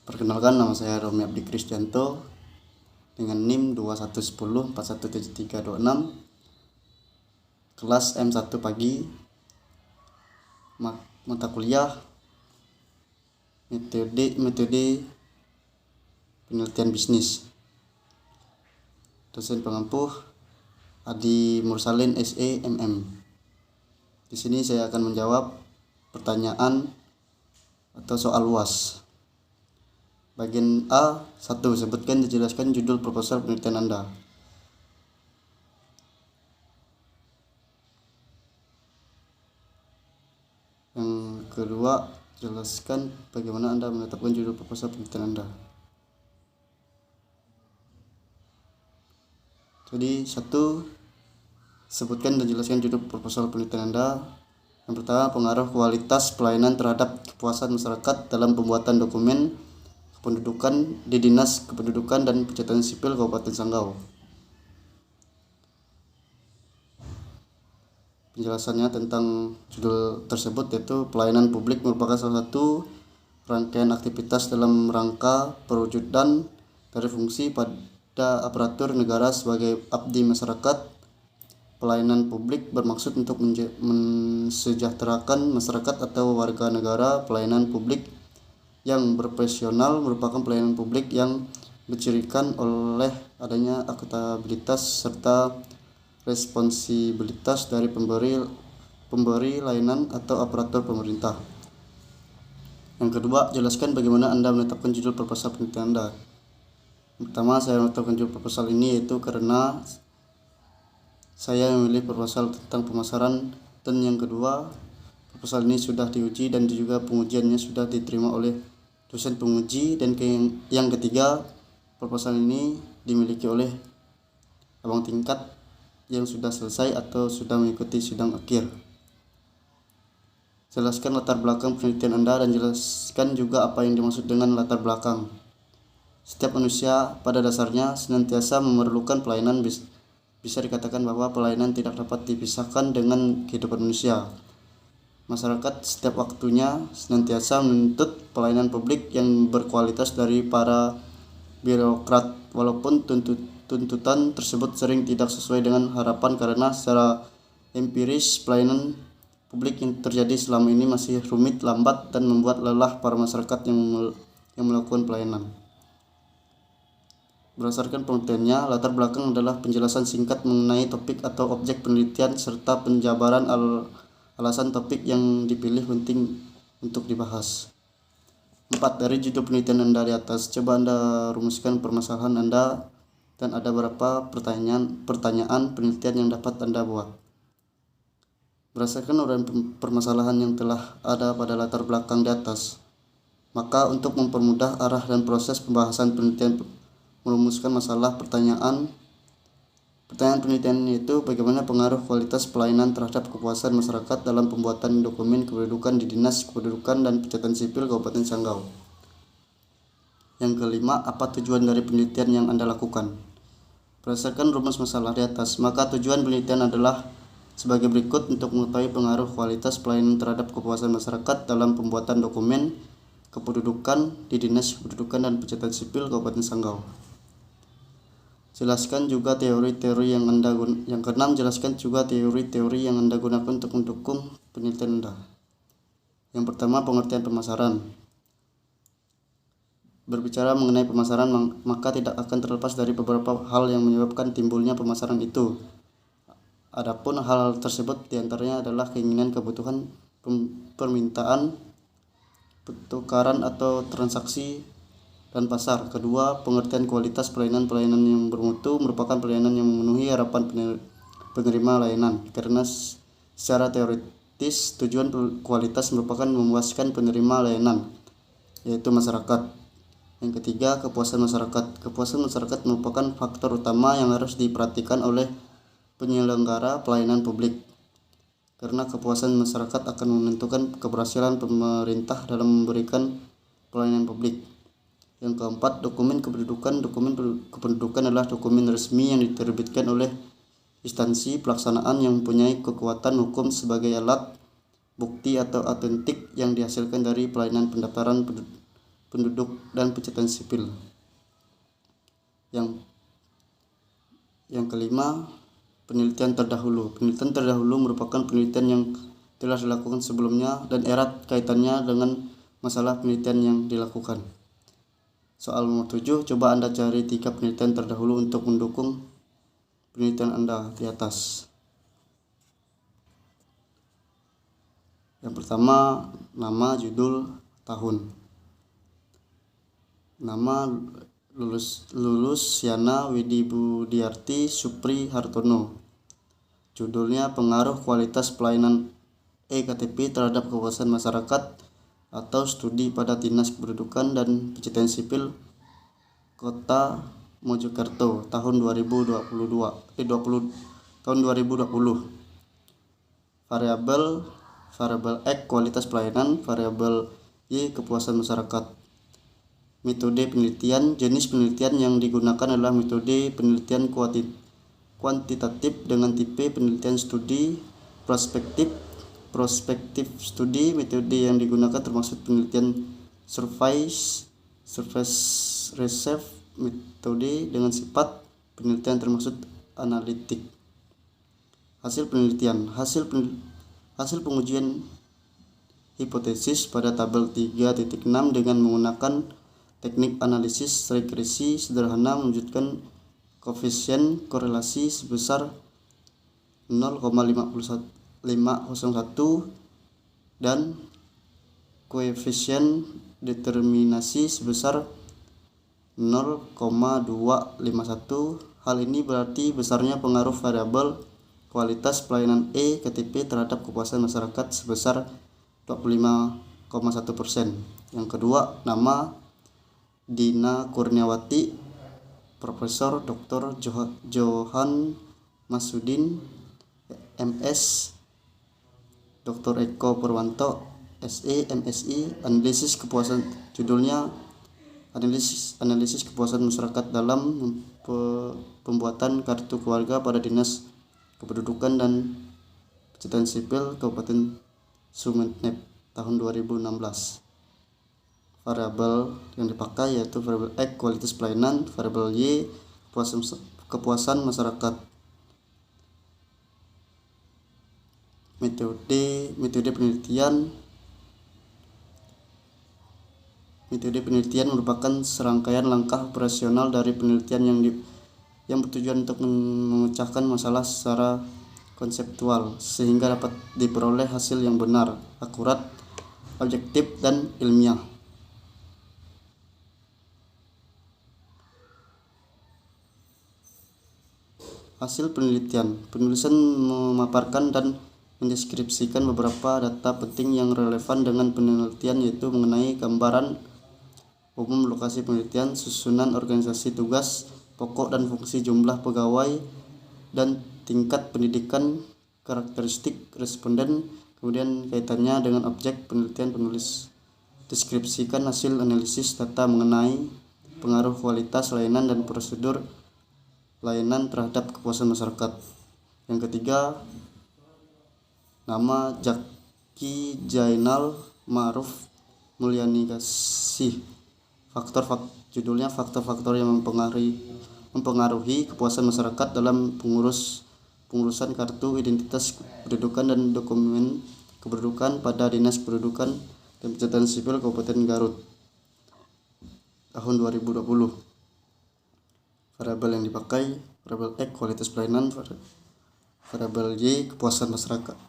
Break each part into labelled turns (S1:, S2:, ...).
S1: Perkenalkan, nama saya Romi Abdi Kristianto dengan NIM 2110417326, kelas M1 pagi, mata kuliah metode penelitian bisnis. Dosen pengampu Adi Mursalin SE MM. Di sini saya akan menjawab pertanyaan atau soal UAS. Bagian A, 1. Sebutkan dan jelaskan judul proposal penelitian Anda. Yang kedua, jelaskan bagaimana Anda menetapkan judul proposal penelitian Anda. Jadi 1. Sebutkan dan jelaskan judul proposal penelitian Anda. Yang pertama, pengaruh kualitas pelayanan terhadap kepuasan masyarakat dalam pembuatan dokumen kependudukan di Dinas Kependudukan dan Pencatatan Sipil Kabupaten Sanggau. Penjelasannya tentang judul tersebut yaitu pelayanan publik merupakan salah satu rangkaian aktivitas dalam rangka perwujudan dari fungsi pada aparatur negara sebagai abdi masyarakat. Pelayanan publik bermaksud untuk mensejahterakan masyarakat atau warga negara. Pelayanan publik yang berprofesional merupakan pelayanan publik yang dicirikan oleh adanya akuntabilitas serta responsibilitas dari pemberi layanan atau aparatur pemerintah. Yang kedua, jelaskan bagaimana Anda menetapkan judul proposal penelitian Anda. Pertama, saya menetapkan judul proposal ini yaitu karena saya memilih proposal tentang pemasaran, dan yang kedua, proposal ini sudah diuji dan juga pengujiannya sudah diterima oleh dosen penguji, dan yang ketiga, proposal ini dimiliki oleh abang tingkat yang sudah selesai atau sudah mengikuti sidang akhir. Jelaskan latar belakang penelitian Anda dan jelaskan juga apa yang dimaksud dengan latar belakang. Setiap manusia pada dasarnya senantiasa memerlukan pelayanan. Bisa dikatakan bahwa pelayanan tidak dapat dipisahkan dengan kehidupan manusia. Masyarakat setiap waktunya senantiasa menuntut pelayanan publik yang berkualitas dari para birokrat, walaupun tuntutan tersebut sering tidak sesuai dengan harapan karena secara empiris pelayanan publik yang terjadi selama ini masih rumit, lambat, dan membuat lelah para masyarakat yang melakukan pelayanan. Berdasarkan penelitiannya, latar belakang adalah penjelasan singkat mengenai topik atau objek penelitian serta penjabaran alasan topik yang dipilih penting untuk dibahas. 4. Dari judul penelitian Anda di atas, coba Anda rumuskan permasalahan Anda dan ada berapa pertanyaan penelitian yang dapat Anda buat. Berdasarkan uraian permasalahan yang telah ada pada latar belakang di atas, maka untuk mempermudah arah dan proses pembahasan penelitian, merumuskan masalah pertanyaan penelitian yaitu bagaimana pengaruh kualitas pelayanan terhadap kepuasan masyarakat dalam pembuatan dokumen kependudukan di Dinas Kependudukan dan Pencatatan Sipil Kabupaten Sanggau. Yang kelima, apa tujuan dari penelitian yang Anda lakukan? Berdasarkan rumus masalah di atas, maka tujuan penelitian adalah sebagai berikut: untuk mengetahui pengaruh kualitas pelayanan terhadap kepuasan masyarakat dalam pembuatan dokumen kependudukan di Dinas Kependudukan dan Pencatatan Sipil Kabupaten Sanggau. Jelaskan juga teori-teori yang Anda gunakan. Yang keenam, jelaskan juga teori-teori yang Anda gunakan untuk mendukung penelitian Anda. Yang pertama, pengertian pemasaran. Berbicara mengenai pemasaran, maka tidak akan terlepas dari beberapa hal yang menyebabkan timbulnya pemasaran itu. Adapun hal tersebut diantaranya adalah keinginan, kebutuhan, permintaan, pertukaran atau transaksi, dan pasar. Kedua, pengertian kualitas pelayanan. Pelayanan yang bermutu merupakan pelayanan yang memenuhi harapan penerima layanan, karena secara teoritis tujuan kualitas merupakan memuaskan penerima layanan, yaitu masyarakat. Yang ketiga, kepuasan masyarakat. Kepuasan masyarakat merupakan faktor utama yang harus diperhatikan oleh penyelenggara pelayanan publik, karena kepuasan masyarakat akan menentukan keberhasilan pemerintah dalam memberikan pelayanan publik. Yang keempat, dokumen kependudukan. Dokumen kependudukan adalah dokumen resmi yang diterbitkan oleh instansi pelaksanaan yang mempunyai kekuatan hukum sebagai alat bukti atau autentik yang dihasilkan dari pelayanan pendaftaran penduduk dan pencatatan sipil. Yang kelima, penelitian terdahulu. Penelitian terdahulu merupakan penelitian yang telah dilakukan sebelumnya dan erat kaitannya dengan masalah penelitian yang dilakukan. Soal nomor 7, coba Anda cari 3 penelitian terdahulu untuk mendukung penelitian Anda di atas. Yang pertama, nama, judul, tahun. Nama lulus Yana Widibudiarti Supri Hartono. Judulnya pengaruh kualitas pelayanan eKTP terhadap kepuasan masyarakat atau studi pada Dinas Kependudukan dan Pencatatan Sipil Kota Mojokerto tahun 2020. Variabel X kualitas pelayanan, variabel Y kepuasan masyarakat. Metode penelitian, jenis penelitian yang digunakan adalah metode penelitian kuantitatif dengan tipe penelitian studi prospektif studi. Metode yang digunakan termasuk penelitian surface research. Metode dengan sifat penelitian termasuk analitik. Hasil penelitian, hasil pengujian hipotesis pada tabel 3.6 dengan menggunakan teknik analisis regresi sederhana menunjukkan koefisien korelasi sebesar 0,501 dan koefisien determinasi sebesar 0,251. Hal ini berarti besarnya pengaruh variabel kualitas pelayanan eKTP terhadap kepuasan masyarakat sebesar 25,1%. Yang kedua, nama Dina Kurniawati, Profesor Dr. Johan Masudin, MS, Dr. Eko Purwanto, SE, MSI. Analisis kepuasan, judulnya analisis kepuasan masyarakat dalam pembuatan kartu keluarga pada Dinas Kependudukan dan Pencatatan Sipil Kabupaten Sumeneb tahun 2016. Variabel yang dipakai yaitu variabel X kualitas pelayanan, variabel Y kepuasan masyarakat. Metode penelitian merupakan serangkaian langkah operasional dari penelitian yang bertujuan untuk memecahkan masalah secara konseptual sehingga dapat diperoleh hasil yang benar, akurat, objektif, dan ilmiah. Hasil penelitian, penulisan memaparkan dan mendeskripsikan beberapa data penting yang relevan dengan penelitian, yaitu mengenai gambaran umum lokasi penelitian, susunan organisasi tugas pokok dan fungsi, jumlah pegawai dan tingkat pendidikan, karakteristik responden, kemudian kaitannya dengan objek penelitian. Penulis deskripsikan hasil analisis data mengenai pengaruh kualitas layanan dan prosedur layanan terhadap kepuasan masyarakat. Yang ketiga, nama Jaki Jainal Ma'ruf Mulyani Kasih. Judulnya faktor-faktor yang mempengaruhi kepuasan masyarakat dalam pengurusan kartu identitas kependudukan dan dokumen kependudukan pada Dinas Kependudukan dan Pencatatan Sipil Kabupaten Garut tahun 2020. Variabel yang dipakai, variabel X kualitas pelayanan, variabel Y kepuasan masyarakat.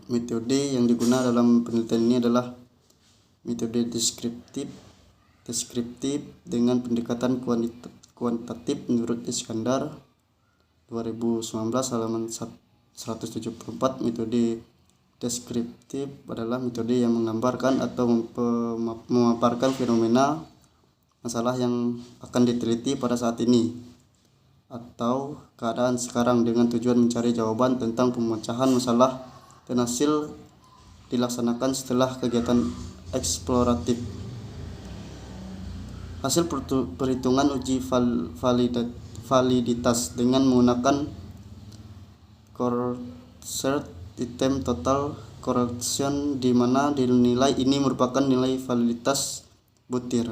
S1: Metode yang digunakan dalam penelitian ini adalah metode deskriptif dengan pendekatan kuantitatif menurut Iskandar 2019 halaman 174. Metode deskriptif adalah metode yang menggambarkan atau memaparkan fenomena masalah yang akan diteliti pada saat ini atau keadaan sekarang dengan tujuan mencari jawaban tentang pemecahan masalah, dan hasil dilaksanakan setelah kegiatan eksploratif. Hasil perhitungan uji validitas dengan menggunakan Courseult item total correction di mana dinilai ini merupakan nilai validitas butir.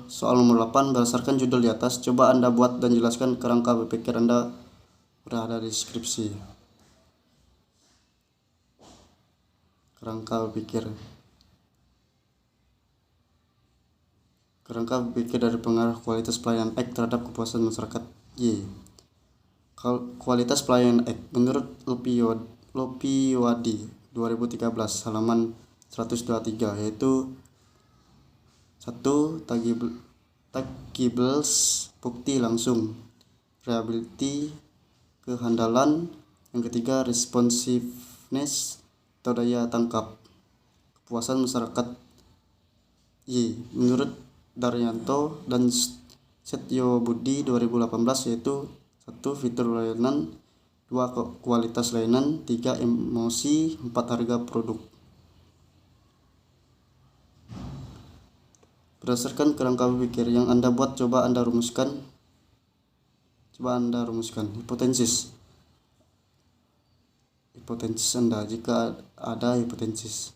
S1: Soal nomor 8, berdasarkan judul di atas, coba Anda buat dan jelaskan kerangka berpikir Anda berada di deskripsi. Kerangka berpikir dari pengaruh kualitas pelayanan X terhadap kepuasan masyarakat Y. Kualitas pelayanan X menurut Lopiwadi 2013 halaman 123 yaitu 1. Tagibles bukti langsung, reliability kehandalan. Yang ketiga, responsiveness atau daya tangkap kepuasan masyarakat Y menurut Daryanto dan Setyo Budi 2018 yaitu 1. Fitur layanan, 2. Kualitas layanan, 3. Emosi, 4. Harga produk. Berdasarkan kerangka berpikir yang Anda buat, coba Anda rumuskan. Hipotesis Anda jika ada hipotesis.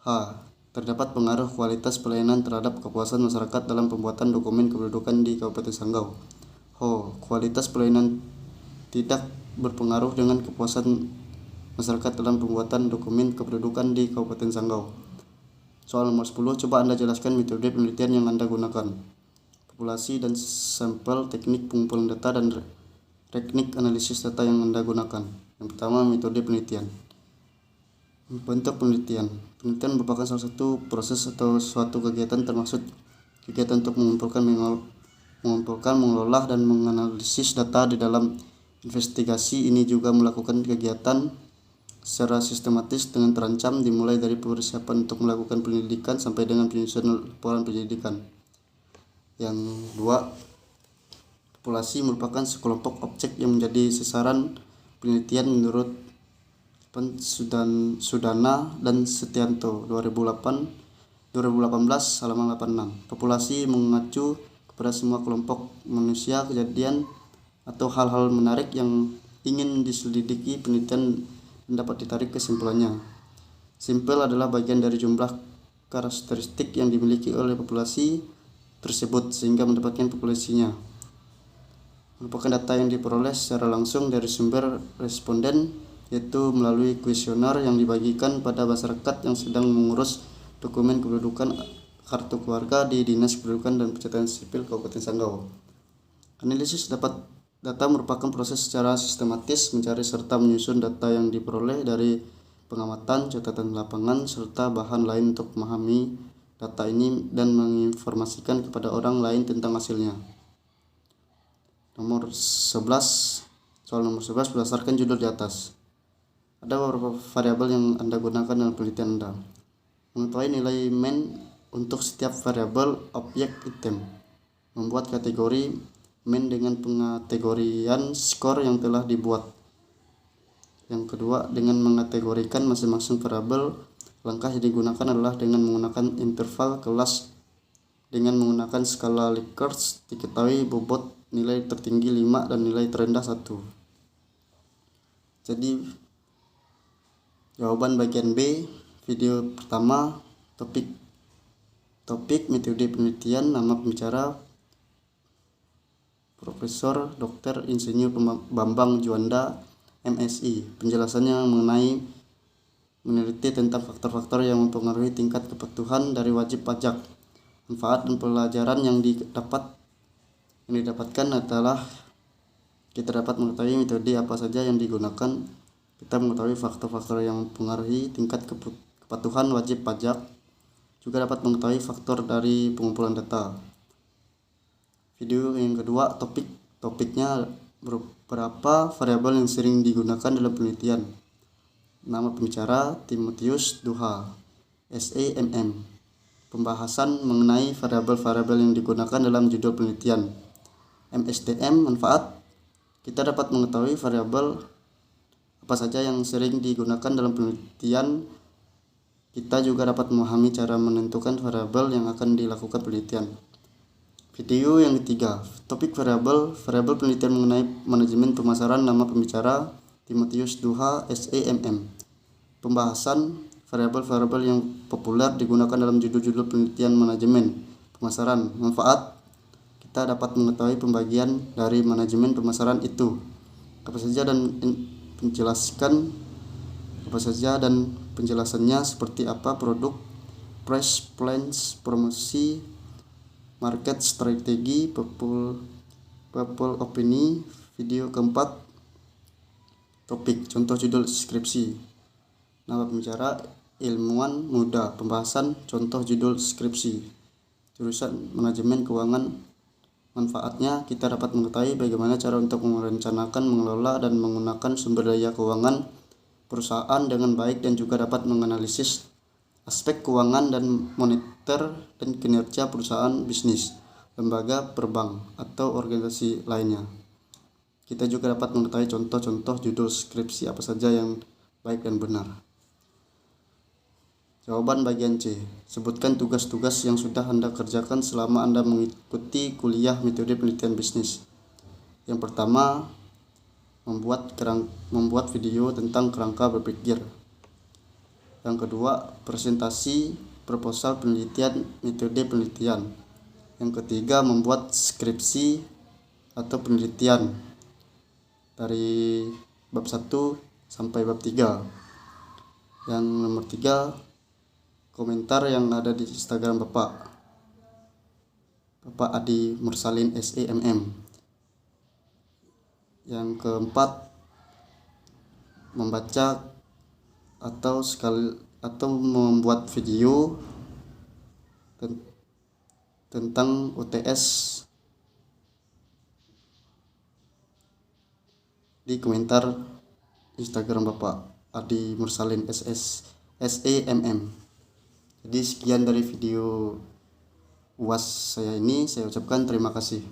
S1: H. Terdapat pengaruh kualitas pelayanan terhadap kepuasan masyarakat dalam pembuatan dokumen kependudukan di Kabupaten Sanggau. H. Kualitas pelayanan tidak berpengaruh dengan kepuasan masyarakat dalam pembuatan dokumen kependudukan di Kabupaten Sanggau. Soal nomor 10, coba Anda jelaskan metode penelitian yang Anda gunakan. Populasi dan sampel, teknik pengumpulan data, dan teknik analisis data yang Anda gunakan. Yang pertama, metode penelitian. Bentuk penelitian. Penelitian merupakan salah satu proses atau suatu kegiatan termasuk kegiatan untuk mengumpulkan, mengolah, dan menganalisis data. Di dalam investigasi ini juga melakukan kegiatan secara sistematis dengan terancam, dimulai dari persiapan untuk melakukan penyelidikan sampai dengan penyusunan laporan penyelidikan. Yang 2, populasi merupakan sekelompok objek yang menjadi sasaran penelitian menurut Sudana dan Setianto 2018 halaman 86. Populasi mengacu kepada semua kelompok manusia, kejadian, atau hal-hal menarik yang ingin diselidiki penelitian dan dapat ditarik kesimpulannya. Sampel adalah bagian dari jumlah karakteristik yang dimiliki oleh populasi tersebut sehingga mendapatkan populasinya. Merupakan data yang diperoleh secara langsung dari sumber responden, yaitu melalui kuesioner yang dibagikan pada masyarakat yang sedang mengurus dokumen kependudukan kartu keluarga di Dinas Kependudukan dan Pencatatan Sipil Kabupaten Sanggau. Analisis data merupakan proses secara sistematis mencari serta menyusun data yang diperoleh dari pengamatan, catatan lapangan, serta bahan lain untuk memahami data ini dan menginformasikan kepada orang lain tentang hasilnya. Soal nomor 11, berdasarkan judul di atas. Ada beberapa variabel yang Anda gunakan dalam penelitian Anda. Mengetahui nilai mean untuk setiap variabel objek item. Membuat kategori mean dengan pengategorian skor yang telah dibuat. Yang kedua, dengan mengategorikan masing-masing variabel. Langkah yang digunakan adalah dengan menggunakan interval kelas dengan menggunakan skala Likert. Diketahui bobot nilai tertinggi 5 dan nilai terendah 1. Jadi jawaban bagian B, video pertama, topik metode penelitian, nama pembicara Profesor Dr. Insinyur Bambang Juanda, MSI. Penjelasannya mengenai meneliti tentang faktor-faktor yang mempengaruhi tingkat kepatuhan dari wajib pajak. Manfaat dan pelajaran yang didapatkan adalah kita dapat mengetahui metode apa saja yang digunakan. Kita mengetahui faktor-faktor yang mempengaruhi tingkat kepatuhan wajib pajak. Juga dapat mengetahui faktor dari pengumpulan data. Video yang kedua, topiknya beberapa variabel yang sering digunakan dalam penelitian. Nama pembicara Timotius Duha, SEMM. Pembahasan mengenai variabel-variabel yang digunakan dalam judul penelitian. MSDM, manfaat. Kita dapat mengetahui variabel apa saja yang sering digunakan dalam penelitian. Kita juga dapat memahami cara menentukan variabel yang akan dilakukan penelitian. Video yang ketiga, topik variabel penelitian mengenai manajemen pemasaran, nama pembicara Timotius Duha, SEMM. Pembahasan variabel yang populer digunakan dalam judul-judul penelitian manajemen pemasaran. Manfaat: kita dapat mengetahui pembagian dari manajemen pemasaran itu, apa saja dan penjelasannya seperti apa, produk, price plans, promosi, market strategi, people opini. Video keempat, topik, contoh judul skripsi. Nama pembicara ilmuwan muda. Pembahasan, contoh judul skripsi. Jurusan manajemen keuangan. Manfaatnya, kita dapat mengetahui bagaimana cara untuk merencanakan, mengelola, dan menggunakan sumber daya keuangan perusahaan dengan baik, dan juga dapat menganalisis aspek keuangan dan moneter dan kinerja perusahaan, bisnis, lembaga, perbank, atau organisasi lainnya. Kita juga dapat mengetahui contoh-contoh judul skripsi apa saja yang baik dan benar. Jawaban bagian C. Sebutkan tugas-tugas yang sudah Anda kerjakan selama Anda mengikuti kuliah metode penelitian bisnis. Yang pertama, membuat video tentang kerangka berpikir. Yang kedua, presentasi proposal penelitian metode penelitian. Yang ketiga, membuat skripsi atau penelitian dari bab 1 sampai bab 3. Yang nomor 3, komentar yang ada di Instagram Bapak Adi Mursalin, SEMM. Yang keempat, membaca atau membuat video tentang UTS di komentar Instagram Bapak Adi Mursalin, SEMM. Jadi sekian dari video UAS saya ini, saya ucapkan terima kasih.